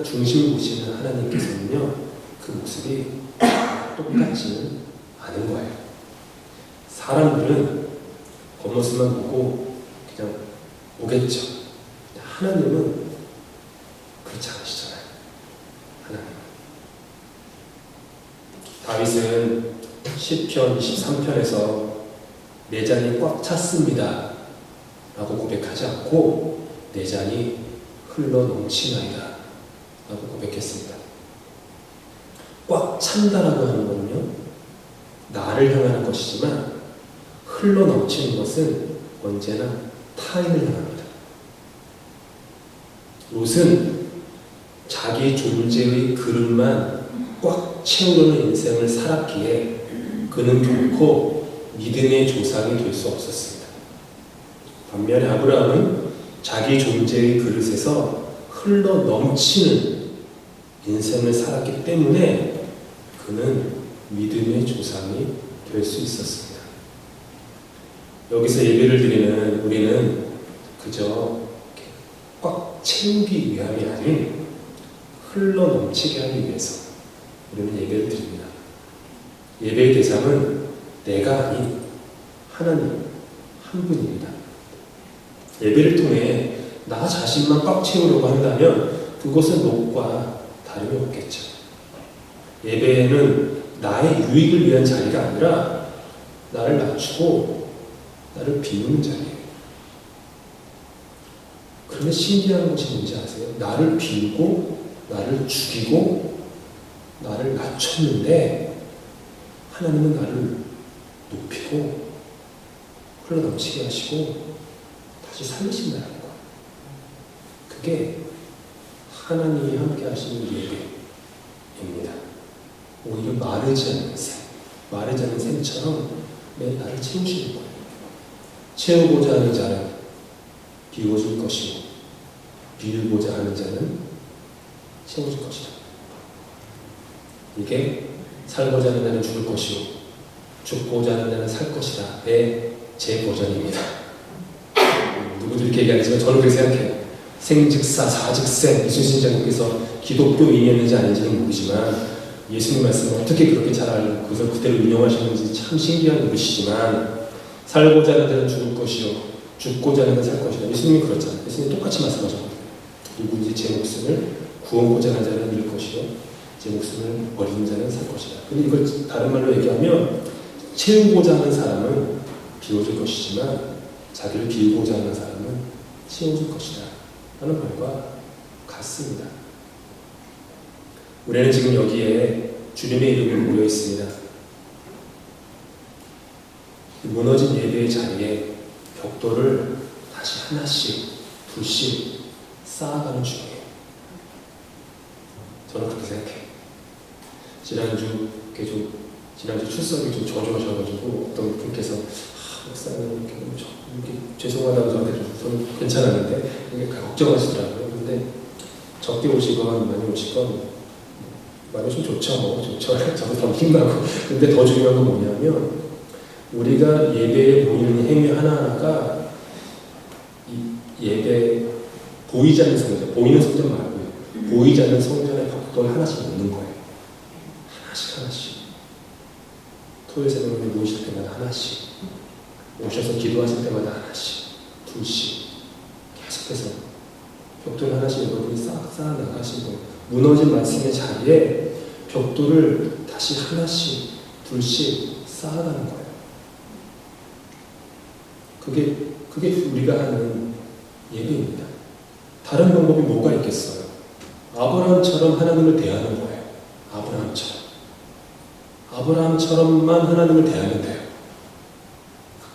중심을 보시는 하나님께서는요, 그 모습이 똑같지는 않은 거예요. 사람들은 겉모습만 보고 그냥 오겠죠. 하나님은 그렇지 않으시잖아요. 하나님. 다윗은 시편 23편에서 내 잔이 꽉 찼습니다 라고 고백하지 않고 내 잔이 흘러 넘치나이다 라고 고백했습니다. 꽉 찬다라고 하는 것은요, 나를 향하는 것이지만 흘러 넘치는 것은 언제나 타인을 향합니다. 롯은 자기 존재의 그릇만 꽉 채우려는 인생을 살았기에 그는 결코 믿음의 조상이 될 수 없었습니다. 반면에 아브라함은 자기 존재의 그릇에서 흘러 넘치는 인생을 살았기 때문에 그는 믿음의 조상이 될 수 있었습니다. 여기서 예배를 드리는 우리는 그저 꽉 채우기 위함이 아닌 흘러 넘치게 하기 위해서 우리는 예배를 드립니다. 예배의 대상은 내가 아닌 하나님 한 분입니다. 예배를 통해 나 자신만 꽉 채우려고 한다면 그것은 롯과 다름이 없겠죠. 예배는 나의 유익을 위한 자리가 아니라 나를 낮추고 나를 비우는 자리예요. 그런데 신기한 것이 뭔지 아세요? 나를 비우고 나를 죽이고 나를 낮췄는데 하나님은 나를 높이고 흘러넘치게 하시고 다시 살리신다는 거예요. 그게 하나님이 함께 하시는 예배입니다. 오히려 마르지 않는 샘, 마르지 않는 샘처럼 내 나를 채우시는 거예요. 채우고자 하는 자는 비워줄 것이고 비우고자 하는 자는 채워줄 것이다. 이게 살고자 하는 자는 죽을 것이고 죽고자 하는 자는 살 것이다 의 제 버전입니다. 누구도 이렇게 얘기하지만 저는 그렇게 생각해요. 생즉사 사즉생 이순신장님께서 기독교인이었는지 아닌지는 모르지만 예수님 말씀을 어떻게 그렇게 잘 알고 그것을 그대로 인용하셨는지 참 신기한 노릇이지만 살고자 하는 자는 죽을 것이요 죽고자 하는 자는 살 것이다. 예수님이 그렇잖아요. 예수님이 똑같이 말씀하셨거든요. 누구든지 제 목숨을 구원고자 하는 자는 잃을 것이요 제 목숨을 버리는 자는 살 것이다. 근데 이걸 다른 말로 얘기하면 채우고자 하는 사람은 비워줄 것이지만 자기를 비우고자 하는 사람은 채워줄 것이다 하는 말과 같습니다. 우리는 지금 여기에 주님의 이름으로 모여 있습니다. 무너진 예배의 자리에 벽돌을 다시 하나씩 둘씩 쌓아가는 중이에요. 저는 그렇게 생각해요. 지난주 출석이 좀 저조하셔가지고 어떤 분께서 목사님 이렇게 죄송하다고 저한테 좀 괜찮았는데 이게 걱정하시더라고요. 근데 적게 오시건 많이 오시건 많이 오시면 좋죠. 저도 더 힘나고. 근데 더 중요한 건 뭐냐면 우리가 예배에 모이는 행위 하나하나가 이 예배 보이지 않는 성전, 보이는 성전 말고요. 보이지 않는 성전에 벽돌 하나씩 놓는 거예요. 하나씩. 토요일 새벽에 모이실 때마다 하나씩. 오셔서 기도하실 때마다 하나씩, 둘씩 계속해서 벽돌 하나씩 여러분이 쌓아 나가시고 무너진 말씀의 자리에 벽돌을 다시 하나씩, 둘씩 쌓아가는 거예요. 그게 우리가 하는 예배입니다. 다른 방법이 뭐가 있겠어요? 아브라함처럼 하나님을 대하는 거예요. 아브라함처럼만 하나님을 대하면 돼요.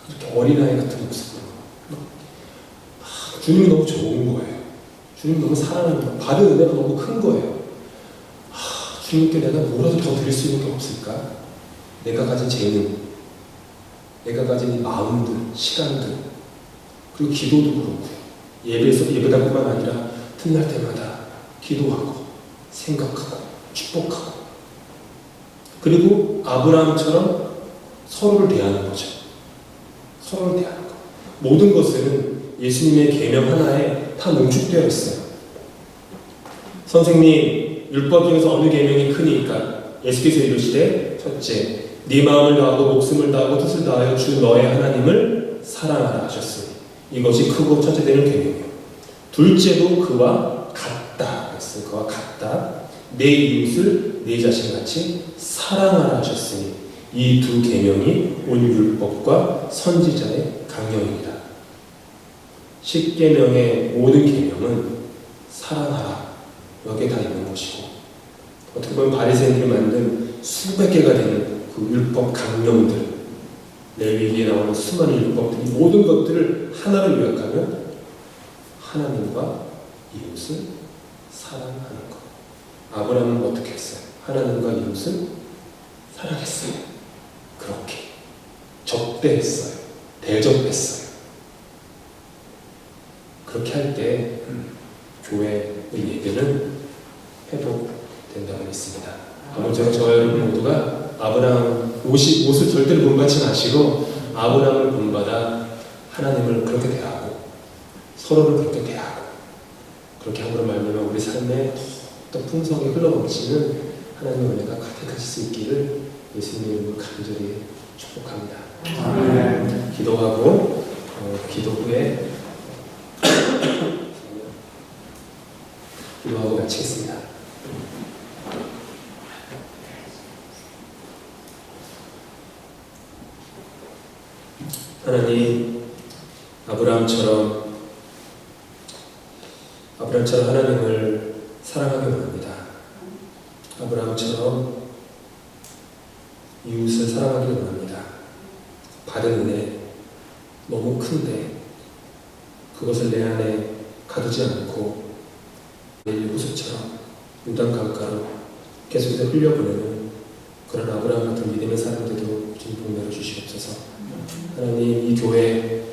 이렇게 어린아이 같은 모습으로. 주님이 너무 좋은 거예요. 주님이 너무 사랑하는 거예요. 받은 은혜가 너무 큰 거예요. 주님께 내가 뭐라도 더 드릴 수 있는 게 없을까? 내가 가진 재능, 내가 가진 이 마음들, 시간들, 그리고 기도도 그렇고 예배당뿐만 아니라 틈날 때마다 기도하고 생각하고 축복하고 그리고 아브라함처럼 서로를 대하는 거죠. 서로를 대하는 것. 모든 것은 예수님의 계명 하나에 다 농축되어 있어요. 선생님, 율법 중에서 어느 계명이 크니까? 예수께서 이르시되 첫째, 네 마음을 다하고 목숨을 다하고 뜻을 다하여 주 너의 하나님을 사랑하라 하셨으니 이것이 크고 첫째 되는 계명이에요. 둘째도 그와 같다 했어요. 그와 같다. 내 이웃을 내 자신같이 사랑하라 하셨으니 이 두 계명이 온 율법과 선지자의 강령입니다. 10계명의 모든 계명은 사랑하라 여기에 다 있는 것이고 어떻게 보면 바리새인들이 만든 수백 개가 되는 그 율법 강령들 레위기에 나오는 수많은 율법들 이 모든 것들을 하나를 요약하면 하나님과 이웃을 사랑하는 것. 아브라함은 어떻게 했어요? 하나님과 이웃을 사랑했어요. 그렇게 접대했어요. 대접했어요. 그렇게 할 때 교회의 예배는 회복된다고 믿습니다. 아무쪼록 저와 여러분 모두가 아브라함 옷을 절대로 본받지 마시고 아브라함을 본받아 하나님을 그렇게 대하고 서로를 그렇게 대하고 그렇게 함으로 말미암아 우리 삶에 더 풍성하게 흘러넘치는 하나님의 은혜가 가득하실 수 있기를 예수님의 이름으로 간절히 축복합니다. 아멘. 기도하고 기도 후에 기도하고 마치겠습니다. 하나님, 아브라함처럼 하나님을 사랑하기 원합니다. 아브라함처럼 이웃을 사랑하기 원합니다. 받은 은혜 너무 큰데 그것을 내 안에 가두지 않고 호수처럼 요단 강가로 계속해서 흘려보내는 그런 아브라함 같은 믿음의 사람들도 주님 복내려 주시옵소서. 하나님, 이 교회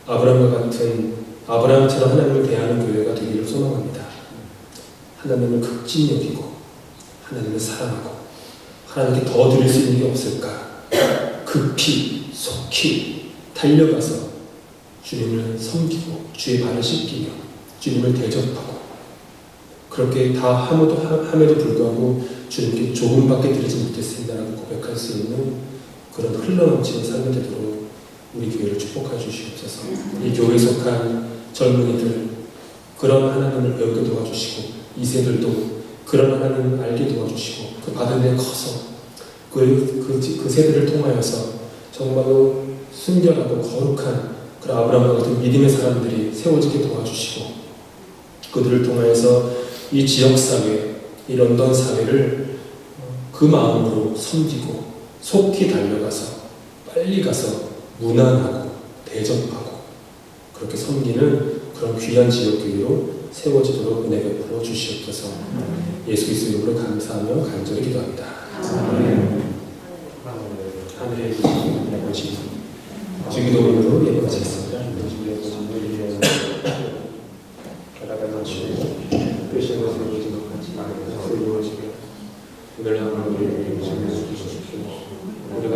아브라함처럼 하나님을 대하는 교회가 되기를 소망합니다. 하나님을 극진히 여기고 하나님을 사랑하고 하나님께 더 드릴 수 있는 게 없을까? 급히 속히 달려가서 주님을 섬기고 주의 발을 씻기며 주님을 대접하고 그렇게 다 함에도 불구하고 주님께 조금밖에 드리지 못했습니다라고 고백할 수 있는 그런 흘러넘치는 삶이 되도록 우리 교회를 축복해 주시옵소서. 이 교회에 속한 젊은이들 그런 하나님을 배우게 도와주시고 이 세들도 그런 하나님을 알게 도와주시고 그 받은 데 커서 그 세대를 통하여서 정말로 순결하고 거룩한 그런 아브라함과 같은 믿음의 사람들이 세워지게 도와주시고 그들을 통하여서 이 지역사회, 이 런던 사회를 그 마음으로 섬기고 속히 달려가서 빨리 가서 문안하고 대접하고 그렇게 섬기는 그런 귀한 지역교회로 세워지도록 은혜 베풀어 주시옵소서. 예수 그리스도 이름으로 감사하며 간절히 기도합니다. 하늘에 계신 아버지, 주기도문으로 예배 마치겠습니다. 바라가 주시고 되신 것을 이루어진 것 같이 이루어지게 오늘 하루 우리에게 주시옵소서. 우리가